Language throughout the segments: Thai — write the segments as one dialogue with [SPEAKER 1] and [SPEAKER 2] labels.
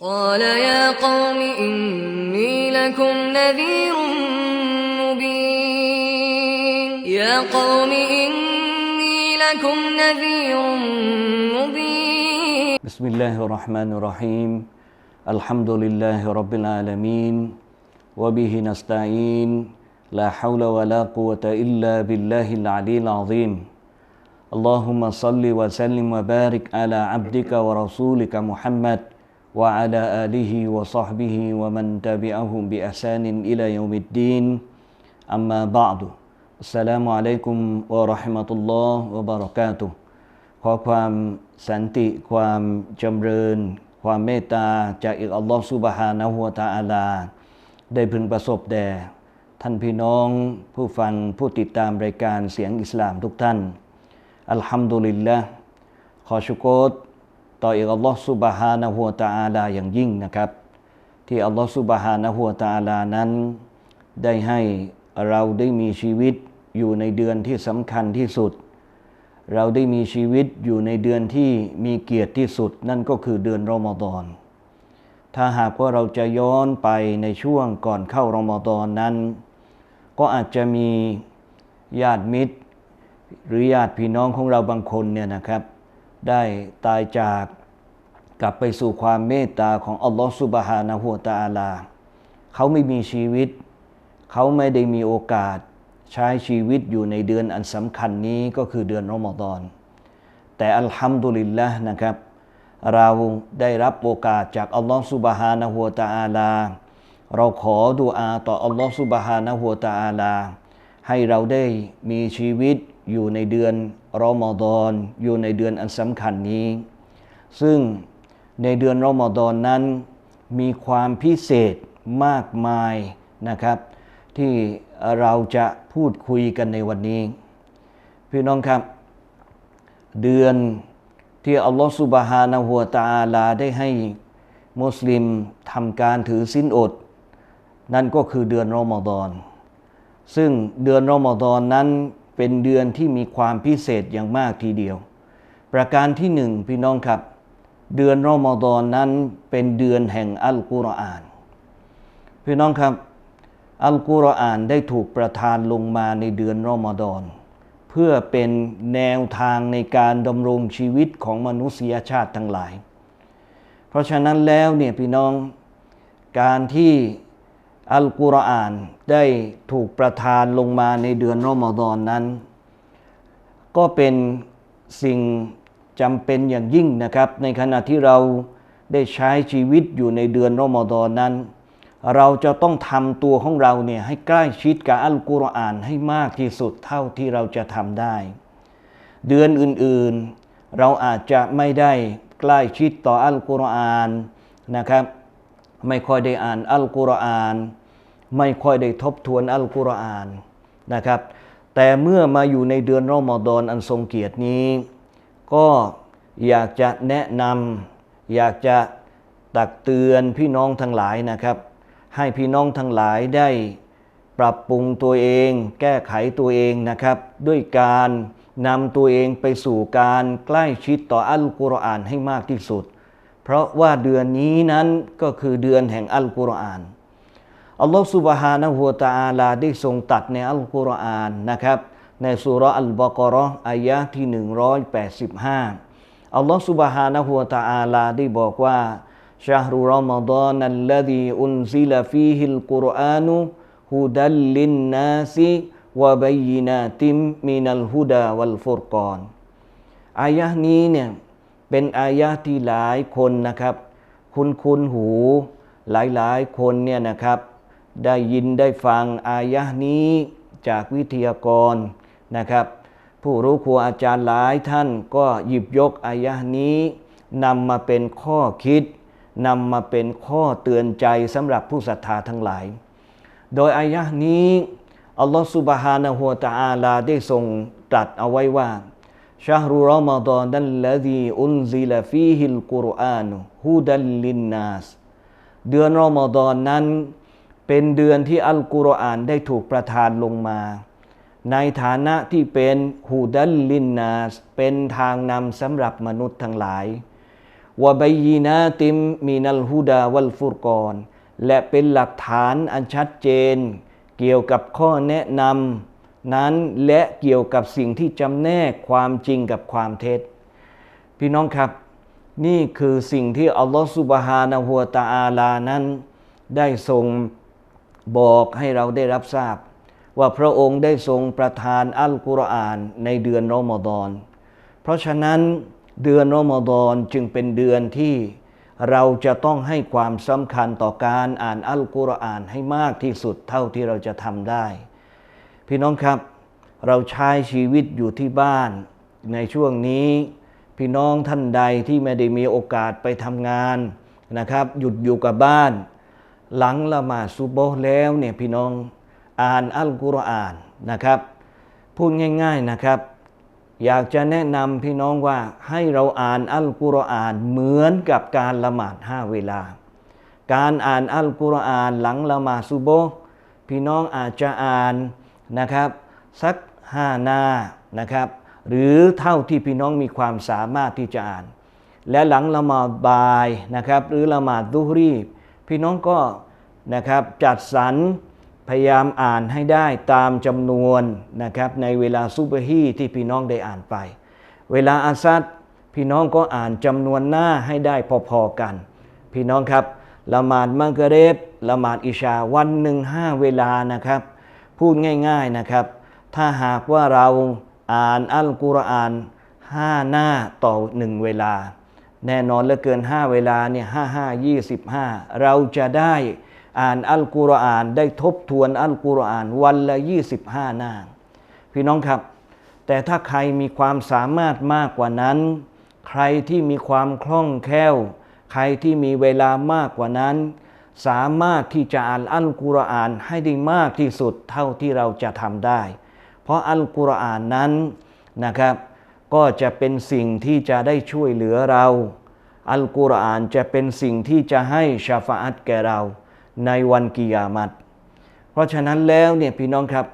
[SPEAKER 1] قال يا قوم إني لكم نذير مبين يا قوم إني لكم نذير مبين
[SPEAKER 2] بسم الله الرحمن الرحيم الحمد لله رب العالمين وبه نستعين لا حول ولا قوة إلا بالله العلي العظيم اللهم صل وسلم وبارك على عبدك ورسولك محمد وعلى آله وصحبه ومن تبعهم بإحسان إلى يوم الدين أما بعد السلام عليكم ورحمة الله وبركاته ขอความสันติความจำเริญความเมตตาจากอัลลอฮฺซุบฮานะฮูวะตะอาลาได้พึงประสบแด่ท่านพี่น้องผู้ฟังผู้ติดตามรายการเสียงอิสลามทุกท่านอัลฮัมดุลิลละห์ขอชุกรต่ออัลลอฮฺซุบฮานะฮูวะตะอาลาอย่างยิ่งนะครับที่อัลลอฮฺซุบฮานะฮูวะตะอาลานั้นได้ให้เราได้มีชีวิตอยู่ในเดือนที่สำคัญที่สุดเราได้มีชีวิตอยู่ในเดือนที่มีเกียรติที่สุดนั่นก็คือเดือนรอมฎอนถ้าหากว่าเราจะย้อนไปในช่วงก่อนเข้ารอมฎอนนั้นก็อาจจะมีญาติมิตรหรือญาติพี่น้องของเราบางคนเนี่ยนะครับได้ตายจากกลับไปสู่ความเมตตาของอัลลอฮฺซุบฮานะฮูวะตะอาลาเขาไม่มีชีวิตเขาไม่ได้มีโอกาสใช้ชีวิตอยู่ในเดือนอันสำคัญนี้ก็คือเดือนรอมฎอนแต่อัลฮัมดุลิลละห์นะครับเราได้รับโอกาสจากอัลลอฮฺซุบฮานะฮูวะตะอาลาเราขอดุอาต่ออัลลอฮฺซุบฮานะฮูวะตะอาลาให้เราได้มีชีวิตอยู่ในเดือนรอมฎอนอยู่ในเดือนอันสำคัญนี้ซึ่งในเดือนรอมฎอนนั้นมีความพิเศษมากมายนะครับที่เราจะพูดคุยกันในวันนี้พี่น้องครับเดือนที่อัลลอฮฺซุบฮานะฮูวะตะอาลาได้ให้มุสลิมทำการถือศีลอดนั่นก็คือเดือนรอมฎอนซึ่งเดือนรอมฎอนนั้นเป็นเดือนที่มีความพิเศษอย่างมากทีเดียวประการที่หนึ่งพี่น้องครับเดือนรอมฎอนนั้นเป็นเดือนแห่งอัลกุรอานพี่น้องครับอัลกุรอานได้ถูกประทานลงมาในเดือนรอมฎอนเพื่อเป็นแนวทางในการดำรงชีวิตของมนุษยชาติทั้งหลายเพราะฉะนั้นแล้วเนี่ยพี่น้องการที่อัลกุรอานได้ถูกประทานลงมาในเดือนรอมฎอนนั้นก็เป็นสิ่งจำเป็นอย่างยิ่งนะครับในขณะที่เราได้ใช้ชีวิตอยู่ในเดือนรอมฎอนนั้นเราจะต้องทำตัวของเราเนี่ยให้ใกล้ชิดกับอัลกุรอานให้มากที่สุดเท่าที่เราจะทำได้เดือนอื่นๆเราอาจจะไม่ได้ใกล้ชิดต่ออัลกุรอานนะครับไม่ค่อยได้อ่านอัลกุรอานไม่ค่อยได้ทบทวนอัลกุรอานนะครับแต่เมื่อมาอยู่ในเดือนรอมฎอนอันทรงเกียรตินี้ก็อยากจะแนะนำอยากจะตักเตือนพี่น้องทั้งหลายนะครับให้พี่น้องทั้งหลายได้ปรับปรุงตัวเองแก้ไขตัวเองนะครับด้วยการนำตัวเองไปสู่การใกล้ชิดต่ออัลกุรอานให้มากที่สุดเพราะว่าเดือนนี้นั้นก็คือเดือนแห่งอัลกุรอานอัลลอฮฺซุบฮานะฮูวะตะอาลาได้ทรงตรัสในอัลกุรอานนะครับในซูเราะห์อัลบะเกาะห์อายะห์ที่185อัลลอฮฺซุบฮานะฮูวะตะอาลาได้บอกว่าชะฮรุรอมฎอนอัลลซีอุนซิลฟีฮิลกุรอานุฮุดัลลินนาซิวะบัยนาติมมินัลฮุดาวัลฟุรกอนอายะห์นี้เนี่ยเป็นอายะห์ที่หลายคนนะครับคุ้นหูหลายคนเนี่ยนะครับได้ยินได้ฟังอายะห์นี้จากวิทยากรนะครับผู้รู้ครูอาจารย์หลายท่านก็หยิบยกอายะห์นี้นำมาเป็นข้อคิดนำมาเป็นข้อเตือนใจสำหรับผู้ศรัทธาทั้งหลายโดยอายะห์นี้อัลลอฮฺซุบฮานะฮูวะตะอาลาได้ทรงตรัสเอาไว้ว่าชะฮรุรอมฎอนัลลซีอุนซิลฟีฮิลกุรอานุฮุดัลลินนาสเดือนรอมฎอนนั้นเป็นเดือนที่อัลกุรอานได้ถูกประทานลงมาในฐานะที่เป็นฮุดัลลินนาสเป็นทางนำสำหรับมนุษย์ทั้งหลาย วะบัยยินาติมมินัลฮุดาวัลฟุรกอนและเป็นหลักฐานอันชัดเจนเกี่ยวกับข้อแนะนำนั้นและเกี่ยวกับสิ่งที่จำแนกความจริงกับความเท็จพี่น้องครับนี่คือสิ่งที่อัลลอฮฺซุบฮานะฮูวะตะอาลานั้นได้ทรงบอกให้เราได้รับทราบว่าพระองค์ได้ทรงประทานอัลกุรอานในเดือนรอมฎอนเพราะฉะนั้นเดือนรอมฎอนจึงเป็นเดือนที่เราจะต้องให้ความสำคัญต่อการอ่านอัลกุรอานให้มากที่สุดเท่าที่เราจะทำได้พี่น้องครับเราใช้ชีวิตอยู่ที่บ้านในช่วงนี้พี่น้องท่านใดที่ไม่ได้มีโอกาสไปทำงานนะครับหยุดอยู่กับบ้านหลังละหมาดซุบฮ์แล้วเนี่ยพี่น้องอ่านอัลกุรอานนะครับพูดง่ายๆนะครับอยากจะแนะนำพี่น้องว่าให้เราอ่านอัลกุรอานเหมือนกับการละหมาด5 เวลาการอ่านอัลกุรอานหลังละหมาดซุบฮ์พี่น้องอาจจะอ่านนะครับสัก5 หน้านะครับหรือเท่าที่พี่น้องมีความสามารถที่จะอ่านและหลังละหมาดบ่ายนะครับหรือละหมาดซุฮรีพี่น้องก็นะครับจัดสรรพยายามอ่านให้ได้ตามจำนวนนะครับในเวลาซุบฮีที่พี่น้องได้อ่านไปเวลาอาซัดพี่น้องก็อ่านจำนวนหน้าให้ได้พอๆกันพี่น้องครับละหมาดมักริบละหมาดอิชาวันหนึ่ง5 เวลานะครับพูดง่ายๆนะครับถ้าหากว่าเราอ่านอัลกุรอาน5 หน้าต่อ1 เวลาแน่นอนเหลือเกิน5 เวลาเนี่ย25เราจะได้อ่านอัลกุรอานได้ทบทวนอัลกุรอานวันละ25 หน้าพี่น้องครับแต่ถ้าใครมีความสามารถมากกว่านั้นใครที่มีความคล่องแคล่วใครที่มีเวลามากกว่านั้นสามารถที่จะอ่านอัลกุรอานให้ได้มากที่สุดเท่าที่เราจะทำได้เพราะอัลกุรอานนั้นนะครับก็จะเป็นสิ่งที่จะได้ช่วยเหลือเราอัลกุรอานจะเป็นสิ่งที่จะให้ชาฟาอัตแก่เราในวันกิยามัตเพราะฉะนั้นแล้วเนี่ยพี่น้องครับ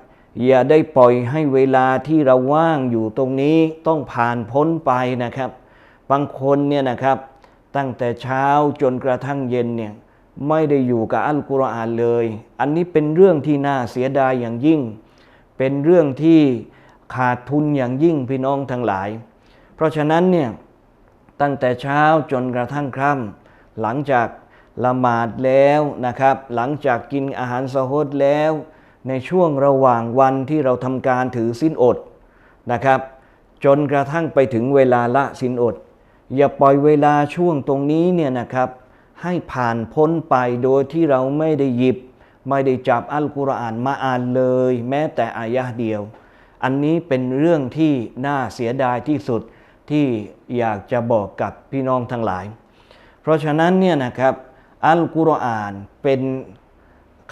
[SPEAKER 2] อย่าได้ปล่อยให้เวลาที่เราว่างอยู่ตรงนี้ต้องผ่านพ้นไปนะครับบางคนเนี่ยนะครับตั้งแต่เช้าจนกระทั่งเย็นเนี่ยไม่ได้อยู่กับอัลกุรอานเลยอันนี้เป็นเรื่องที่น่าเสียดายอย่างยิ่งเป็นเรื่องที่ขาดทุนอย่างยิ่งพี่น้องทั้งหลายเพราะฉะนั้นเนี่ยตั้งแต่เช้าจนกระทั่งค่ำหลังจากละหมาดแล้วนะครับหลังจากกินอาหารซะฮูรแล้วในช่วงระหว่างวันที่เราทำการถือศีลอดนะครับจนกระทั่งไปถึงเวลาละศีลอดอย่าปล่อยเวลาช่วงตรงนี้เนี่ยนะครับให้ผ่านพ้นไปโดยที่เราไม่ได้หยิบไม่ได้จับอัลกุรอานมาอ่านเลยแม้แต่อายะห์เดียวอันนี้เป็นเรื่องที่น่าเสียดายที่สุดที่อยากจะบอกกับพี่น้องทั้งหลายเพราะฉะนั้นเนี่ยนะครับอัลกุรอานเป็น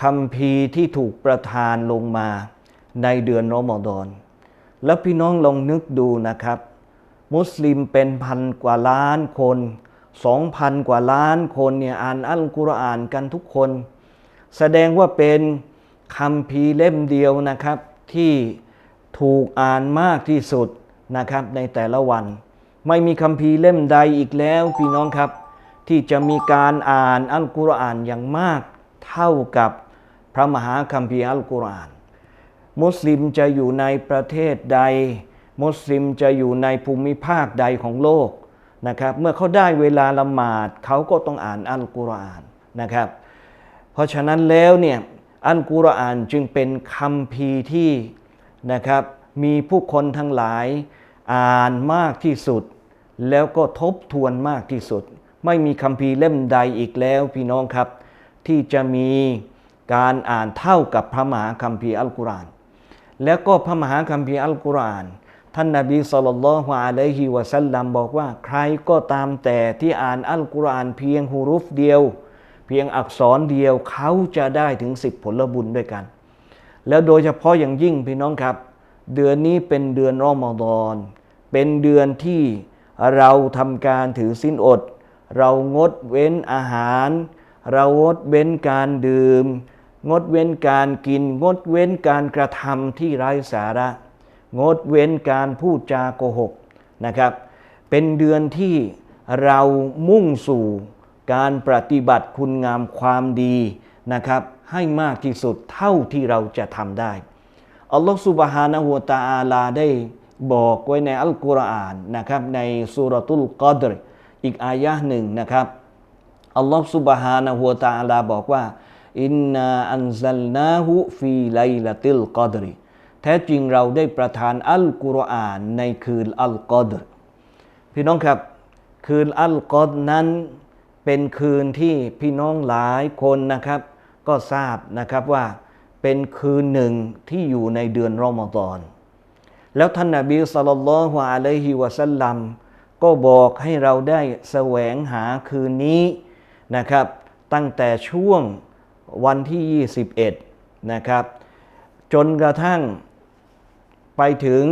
[SPEAKER 2] คัมภีร์ที่ถูกประทานลงมาในเดือนรอมฎอนแล้วพี่น้องลองนึกดูนะครับมุสลิมเป็น1,000 กว่าล้านคน 2,000 กว่าล้านคนเนี่ยอ่านอัลกุรอานกันทุกคนแสดงว่าเป็นคัมภีร์เล่มเดียวนะครับที่ถูกอ่านมากที่สุดนะครับในแต่ละวันไม่มีคัมภีร์เล่มใดอีกแล้วพี่น้องครับที่จะมีการอ่านอัลกุรอานอย่างมากเท่ากับพระมหาคัมภีร์อัลกุรอานมุสลิมจะอยู่ในประเทศใดมุสลิมจะอยู่ในภูมิภาคใดของโลกนะครับเมื่อเขาได้เวลาละหมาดเขาก็ต้องอ่านอัลกุรอานนะครับเพราะฉะนั้นแล้วเนี่ยอัลกุรอานจึงเป็นคัมภีร์ที่นะครับมีผู้คนทั้งหลายอ่านมากที่สุดแล้วก็ทบทวนมากที่สุดไม่มีคัมภีร์เล่มใดอีกแล้วพี่น้องครับที่จะมีการอ่านเท่ากับพระมหาคัมภีร์อัลกุรอานแล้วก็พระมหาคัมภีร์อัลกุรอานท่านนบีศ็อลลัลลอฮุอะลัยฮิวะซัลลัมบอกว่าใครก็ตามแต่ที่อ่านอัลกุรอานเพียงฮุรุฟเดียวเพียงอักษรเดียวเขาจะได้ถึง10 ผลบุญด้วยกันแล้วโดยเฉพาะอย่างยิ่งพี่น้องครับเดือนนี้เป็นเดือนรอมฎอนเป็นเดือนที่เราทำการถือศีลอดเรางดเว้นอาหารเรางดเว้นการดื่มงดเว้นการกินงดเว้นการกระทำที่ไร้สาระงดเว้นการพูดจาโกหกนะครับเป็นเดือนที่ เรามุ่งสู่การปฏิบัติคุณงามความดีนะครับให้มากที่สุดเท่าที่เราจะทำได้อัลลอฮฺซุบฮานะฮูวะตะอาลาได้บอกไว้ในอัลกุรอานนะครับในซูเราะตุลกอดรอีกอายะห์หนึ่งนะครับอัลลอฮฺซุบฮานะฮูวะตะอาลาบอกว่าอินนาอันซัลนาฮุฟีไลลาติลกอดรแท้จริงเราได้ประทานอัลกุรอานในคืนอัลกอดรพี่น้องครับคืนอัลกอดรนั้นเป็นคืนที่พี่น้องหลายคนนะครับก็ทราบนะครับว่าเป็นคืนหนึ่งที่อยู่ในเดือนรอมฎอนแล้วท่านนบีศ็อลลัลลอฮุอะลัยฮิวะซัลลัมก็บอกให้เราได้แสวงหาคืนนี้นะครับตั้งแต่ช่วงวันที่21นะครับจนกระทั่งไปถึง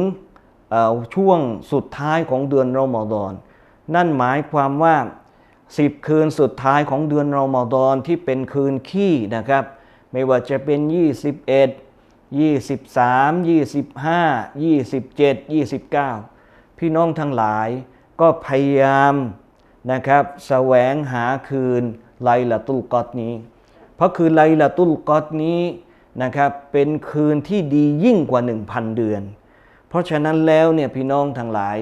[SPEAKER 2] ช่วงสุดท้ายของเดือนรอมฎอนนั่นหมายความว่า10คืนสุดท้ายของเดือนรอมฎอนที่เป็นคืนขี้นะครับไม่ว่าจะเป็น21 23 25 27 29พี่น้องทั้งหลายก็พยายามนะครับแสวงหาคืนไลลาตุลกอดรนี้เพราะคืนไลลาตุลกอดรนี้นะครับเป็นคืนที่ดียิ่งกว่า 1,000 เดือนเพราะฉะนั้นแล้วเนี่ยพี่น้องทั้งหลาย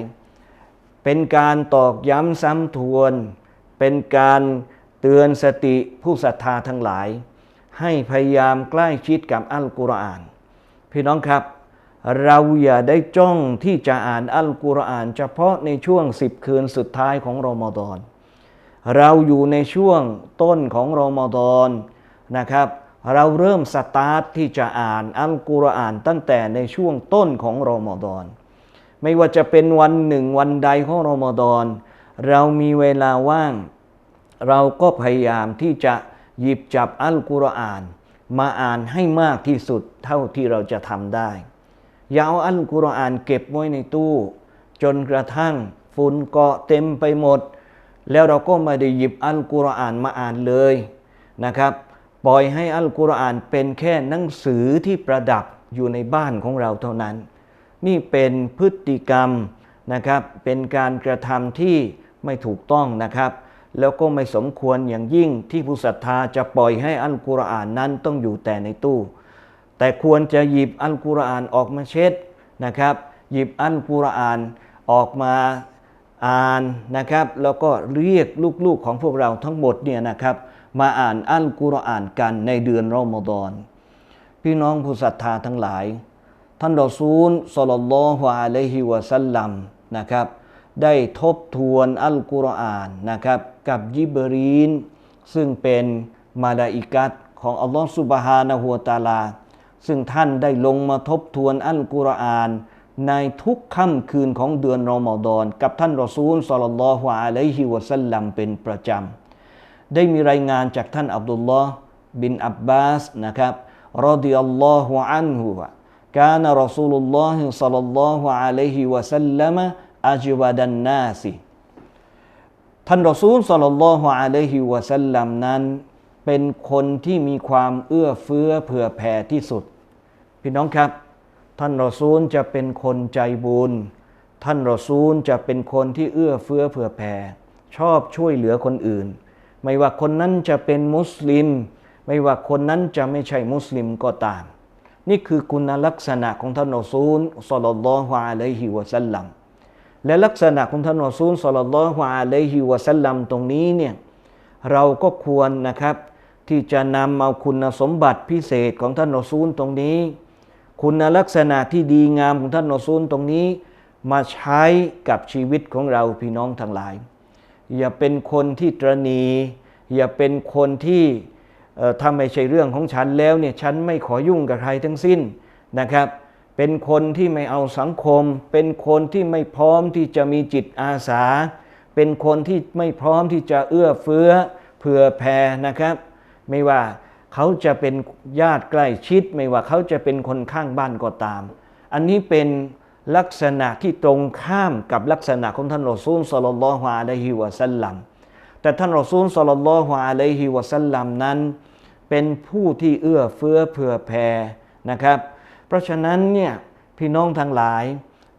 [SPEAKER 2] เป็นการตอกย้ำซ้ำทวนเป็นการเตือนสติผู้ศรัทธาทั้งหลายให้พยายามใกล้ชิดกับอัลกุรอานพี่น้องครับเราอย่าได้จ้องที่จะอ่านอัลกุรอานเฉพาะในช่วง10คืนสุดท้ายของรอมฎอนเราอยู่ในช่วงต้นของรอมฎอนนะครับเราเริ่มสตาร์ทที่จะอ่านอัลกุรอานตั้งแต่ในช่วงต้นของรอมฎอนไม่ว่าจะเป็นวันหนึ่งวันใดของรอมฎอนเรามีเวลาว่างเราก็พยายามที่จะหยิบจับอัลกุรอานมาอ่านให้มากที่สุดเท่าที่เราจะทำได้อย่าเอาอัลกุรอานเก็บไว้ในตู้จนกระทั่งฝุ่นเกาะเต็มไปหมดแล้วเราก็ไม่ได้หยิบอัลกุรอานมาอ่านเลยนะครับปล่อยให้อัลกุรอานเป็นแค่หนังสือที่ประดับอยู่ในบ้านของเราเท่านั้นนี่เป็นพฤติกรรมนะครับเป็นการกระทำที่ไม่ถูกต้องนะครับแล้วก็ไม่สมควรอย่างยิ่งที่ผู้ศรัทธาจะปล่อยให้อัลกุรอานนั้นต้องอยู่แต่ในตู้แต่ควรจะหยิบอัลกุรอานออกมาเช็ดนะครับหยิบอัลกุรอานออกมาอ่านนะครับแล้วก็เรียกลูกๆของพวกเราทั้งหมดเนี่ยนะครับมาอ่านอัลกุรอานกันในเดือนรอมฎอนพี่น้องผู้ศรัทธาทั้งหลายท่านรอซูลศ็อลลัลลอฮุอะลัยฮิวะซัลลัมนะครับได้ทบทวนอัลกุรอานนะครับกับญิบรีลซึ่งเป็นมาลาอิกัตของอัลลอฮฺซุบฮานะฮูวะตะอาลาซึ่งท่านได้ลงมาทบทวนอัลกุรอานในทุกค่ำคืนของเดือนรอมฎอนกับท่านรอซูลศ็อลลัลลอฮุอะลัยฮิวะซัลลัมเป็นประจำได้มีรายงานจากท่านอับดุลลอฮ์บินอับบาสนะครับรอฎิยัลลอฮุอันฮุกานรอซูลุลลอฮิศ็อลลัลลอฮุอะลัยฮิวะซัลลัมอัจวะดันนาสิท่านรอซูลศ็อลลัลลอฮุอะลัยฮิวะซัลลัมนั้นเป็นคนที่มีความเอื้อเฟื้อเผื่อแผ่ที่สุดพี่น้องครับท่านรอซูลจะเป็นคนใจบุญท่านรอซูลจะเป็นคนที่เอื้อเฟื้อเผื่อแผ่ชอบช่วยเหลือคนอื่นไม่ว่าคนนั้นจะเป็นมุสลิมไม่ว่าคนนั้นจะไม่ใช่มุสลิมก็ตามนี่คือคุณลักษณะของท่านรอซูลศ็อลลัลลอฮุอะลัยฮิวะซัลลัมและลักษณะของท่านรอซูลศ็อลลัลลอฮุอะลัยฮิวะซัลลัมตรงนี้เนี่ยเราก็ควรนะครับที่จะนำเอาคุณสมบัติพิเศษของท่านรอซูลตรงนี้คุณลักษณะที่ดีงามของท่านรอซูลตรงนี้มาใช้กับชีวิตของเราพี่น้องทั้งหลายอย่าเป็นคนที่ตระหนี่อย่าเป็นคนที่ถ้าไม่ใช่เรื่องของฉันแล้วเนี่ยฉันไม่ขอยุ่งกับใครทั้งสิ้นนะครับเป็นคนที่ไม่เอาสังคมเป็นคนที่ไม่พร้อมที่จะมีจิตอาสาเป็นคนที่ไม่พร้อมที่จะเอื้อเฟื้อเผื่อแผ่นะครับไม่ว่าเขาจะเป็นญาติใกล้ชิดไม่ว่าเขาจะเป็นคนข้างบ้านก็ตามอันนี้เป็นลักษณะที่ตรงข้ามกับลักษณะของท่านรอซูลศ็อลลัลลอฮุอะลัยฮิวะซัลลัมแต่ท่านรอซูลศ็อลลัลลอฮุอะลัยฮิวะซัลลัมนั้นเป็นผู้ที่เอื้อเฟื้อเผื่อแผ่นะครับเพราะฉะนั้นเนี่ยพี่น้องทั้งหลาย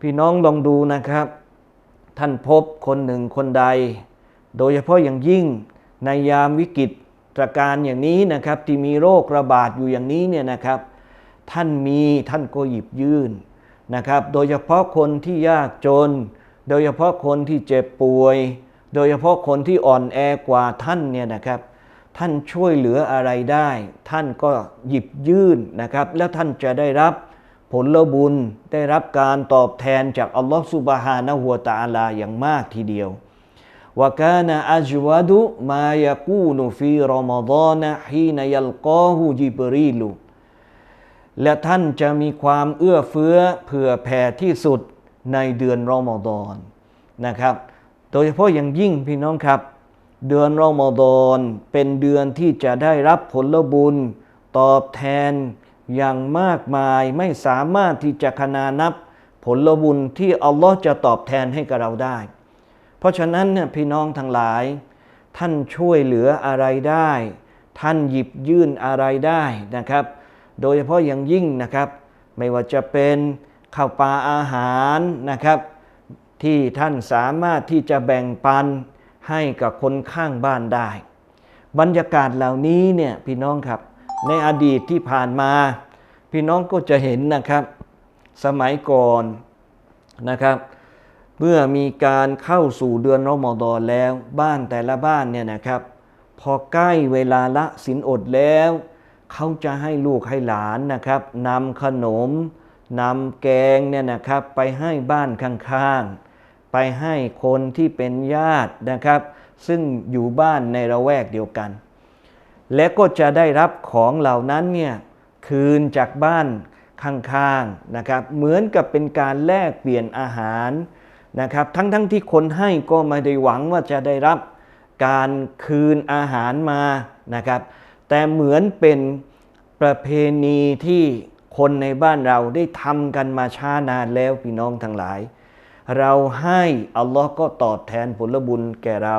[SPEAKER 2] พี่น้องลองดูนะครับท่านพบคนหนึ่งคนใด โดยเฉพาะอย่างยิ่งในยามวิกฤตการณ์อย่างนี้นะครับที่มีโรคระบาดอยู่อย่างนี้เนี่ยนะครับท่านก็หยิบยื่นนะครับโดยเฉพาะคนที่ยากจนโดยเฉพาะคนที่เจ็บป่วยโดยเฉพาะคนที่อ่อนแอกว่าท่านเนี่ยนะครับท่านช่วยเหลืออะไรได้ท่านก็หยิบยื่นนะครับแล้วท่านจะได้รับผลบุญได้รับการตอบแทนจากอัลลอฮฺซุบฮานะฮูวะตะอาลาอย่างมากทีเดียววะกานะอัจวะดุมายะกูนุฟีรอมฎอนฮีนยัลกอฮูญิบรีลุและท่านจะมีความเอื้อเฟื้อเผื่อแผ่ที่สุดในเดือนรอมฎอนนะครับโดยเฉพาะอย่างยิ่งพี่น้องครับเดือนรอมฎอนเป็นเดือนที่จะได้รับผลบุญตอบแทนอย่างมากมายไม่สามารถที่จะขนานับผลบุญที่อัลลอฮ์จะตอบแทนให้กับเราได้เพราะฉะนั้นเนี่ยพี่น้องทั้งหลายท่านช่วยเหลืออะไรได้ท่านหยิบยื่นอะไรได้นะครับโดยเฉพาะอย่างยิ่งนะครับไม่ว่าจะเป็นข้าวปลาอาหารนะครับที่ท่านสามารถที่จะแบ่งปันให้กับคนข้างบ้านได้บรรยากาศเหล่านี้เนี่ยพี่น้องครับในอดีตที่ผ่านมาพี่น้องก็จะเห็นนะครับสมัยก่อนนะครับเมื่อมีการเข้าสู่เดือนรอมฎอนแล้วบ้านแต่ละบ้านเนี่ยนะครับพอใกล้เวลาละศีลอดแล้วเขาจะให้ลูกให้หลานนะครับนำขนมนำแกงเนี่ยนะครับไปให้บ้านข้างๆไปให้คนที่เป็นญาตินะครับซึ่งอยู่บ้านในละแวกเดียวกันและก็จะได้รับของเหล่านั้นเนี่ยคืนจากบ้านข้างๆนะครับเหมือนกับเป็นการแลกเปลี่ยนอาหารนะครับทั้งที่คนให้ก็ไม่ได้หวังว่าจะได้รับการคืนอาหารมานะครับแต่เหมือนเป็นประเพณีที่คนในบ้านเราได้ทำกันมาช้านานแล้วพี่น้องทั้งหลายเราให้อัลลอฮ์ก็ตอบแทนผลบุญแก่เรา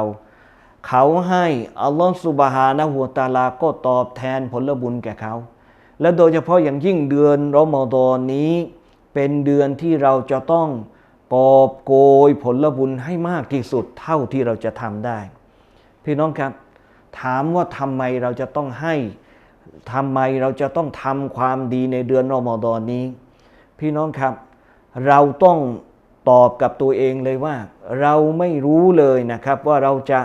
[SPEAKER 2] เขาให้อัลลอฮ์ซุบฮานะฮูวะตะอาลาก็ตอบแทนผลบุญแก่เขาและโดยเฉพาะอย่างยิ่งเดือนรอมฎอนนี้เป็นเดือนที่เราจะต้องกอบโกยผลบุญให้มากที่สุดเท่าที่เราจะทำได้พี่น้องครับถามว่าทำไมเราจะต้องให้ทำไมเราจะต้องทำความดีในเดือนรอมฎอนนี้พี่น้องครับเราต้องตอบกับตัวเองเลยว่าเราไม่รู้เลยนะครับว่าเราจะ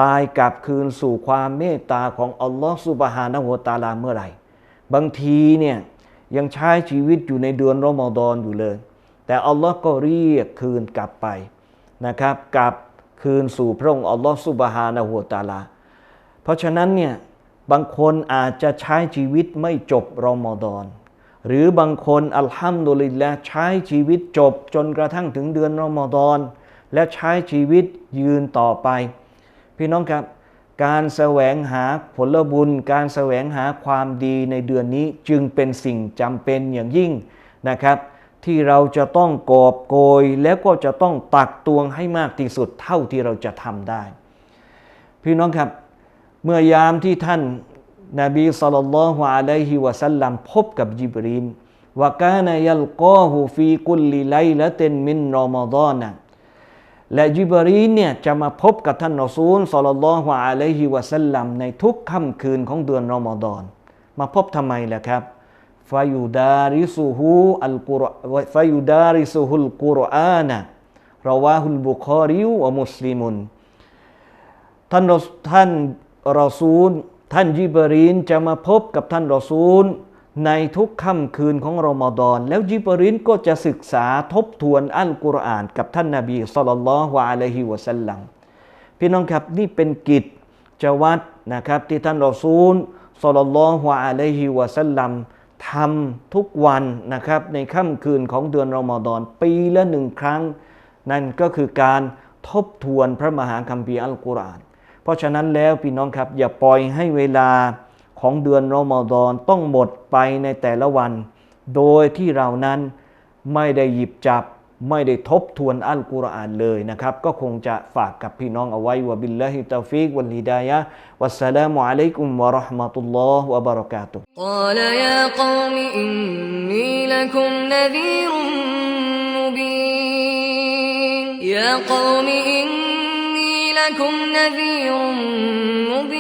[SPEAKER 2] ตายกลับคืนสู่ความเมตตาของอัลลอฮฺซุบฮานะฮูวะตะอาลาเมื่อไหร่บางทีเนี่ยยังใช้ชีวิตอยู่ในเดือนรอมฎอนอยู่เลยแต่อัลลอฮ์ก็เรียกคืนกลับไปนะครับกลับคืนสู่พระองค์อัลลอฮ์ซุบฮานะฮูวะตะอาลาเพราะฉะนั้นเนี่ยบางคนอาจจะใช้ชีวิตไม่จบรอมฎอนหรือบางคนอัลฮัมดุลิลละห์ใช้ชีวิตจบจนกระทั่งถึงเดือนรอมฎอนและใช้ชีวิตยืนต่อไปพี่น้องครับการแสวงหาผลบุญการแสวงหาความดีในเดือนนี้จึงเป็นสิ่งจำเป็นอย่างยิ่งนะครับที่เราจะต้องกอบโกยแล้วก็จะต้องตักตวงให้มากที่สุดเท่าที่เราจะทำได้พี่น้องครับเมื่อยามที่ท่านนบีศ็อลลัลลอฮุอะลัยฮิวะซัลลัมพบกับญิบรีลวะกานะยัลกอฮุฟีกุลลิไลละตินมินรอมฎอนและญิบรีลเนี่ยจะมาพบกับท่านรอซูลศ็อลลัลลอฮุอะลัยฮิวะซัลลัมในทุกค่ำคืนของเดือนรอมฎอนมาพบทำไมล่ะครับฟายูดาริซุฮูอัลกุรฟายูดาริซุฮุลกุรอานะรอวาฮุลบุคอรีวะมุสลิมุนท่านรอซูลท่านญิบรีลจะมาพบกับท่านรอซูลในทุกค่ำคืนของรอมฎอนแล้วญิบรีลก็จะศึกษาทบทวนอัลกุรอานกับท่านนบีศ็อลลัลลอฮุอะลัยฮิวะซัลลัมพี่น้องครับนี่เป็นกิจวัตรนะครับที่ท่านรอซูลศ็อลลัลลอฮุอะลัยฮิวะซัลลัมทำทุกวันนะครับในค่ำคืนของเดือนรอมฎอนปีละ1 ครั้งนั่นก็คือการทบทวนพระมหาคัมภีร์อัลกุรอานเพราะฉะนั้นแล้วพี่น้องครับอย่าปล่อยให้เวลาของเดือนรอมฎอนต้องหมดไปในแต่ละวันโดยที่เรานั้นไม่ได้หยิบจับไม่ได้ทบทวนอัลกุรอานเลยนะครับก็คงจะฝากกับพี่น้องเอาไว้วะบิลลาฮิตอฟิกวัลฮิดายะฮ์วัสสลามุอะลัยกุมวะเราะห์มะตุลลอฮ์วะบะเราะกาตุฮ์
[SPEAKER 1] قال يا قوم إني لكم نذير مبين يا قوم إني لكم نذير مبين